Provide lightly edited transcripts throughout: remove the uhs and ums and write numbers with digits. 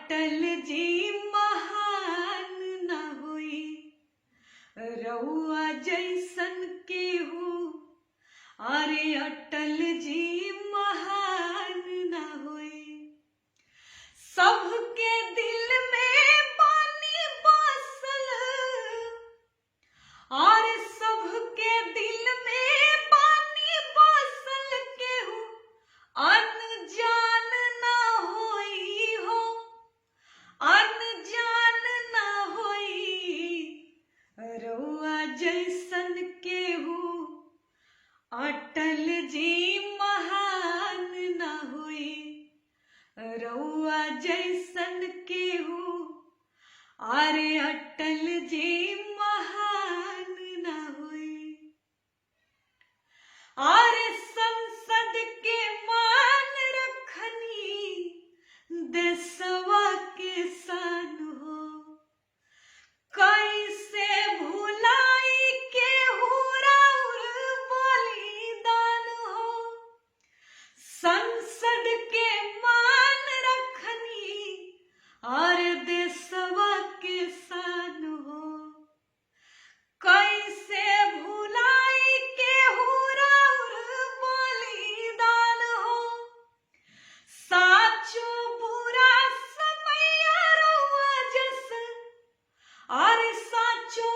अटल जी महान न होई, रउआ जैसन केहू। अरे अटल जी महान न होई, सबके दिल में पानी बसल। और सबके दिल में पानी बसल, केहू अनजान न होई हो, अनजान न होई। रउआ जैसन केहू अटल जी महान न होई, रउआ जैसन केहू। अरे अटल जी महान न होई। अरे संसद के मान रखनी, देशवा के सान हो। कैसे भुलाई केहू राउर बलिदान हो। संसद के मान रखनी, और देशवा के सान हो। कैसे भुलाई केहू राउर बलिदान हो। साचो बुरा समैया रउआ जस, अरे साचो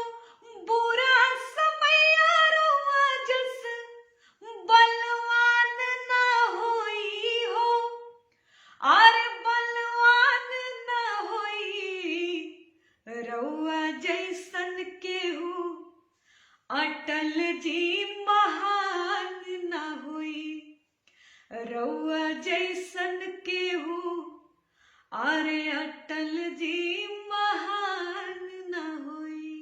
बुरा समैया रउआ जस। बलवान न होई हो, अरे बलवान न होई। रउआ जैसन केहू अटल जी महान न होई, रउआ जैसन केहू। अरे अटल जी महान न होई।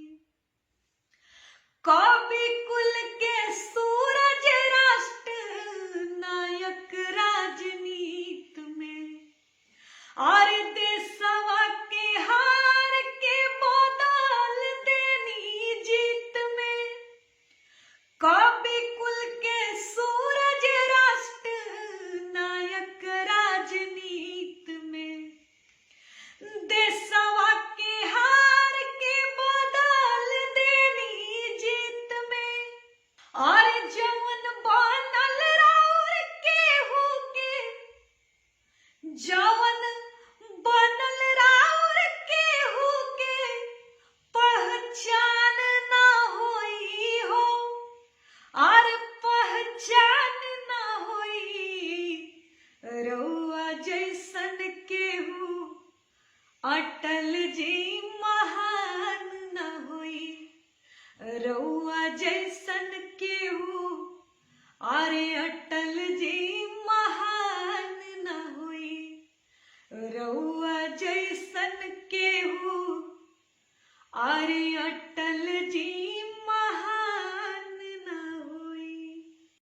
कवि कुल के सूरज राष्ट्र नायक राजनीत में, और देशवा के हार के बदल देनी जीत में। कवि कुल के सूरज राष्ट्र नायक राजनीत में, देशवा के हार के बदल देनी जीत में। और जवन बनल राउर केहू के, जवन बनल राउर केहू के पहचान न होई हो, और पहचान न होई। रउआ जैसन केहू अटल जी महान न होई, रउआ जैसन केहू। अरे अटल जी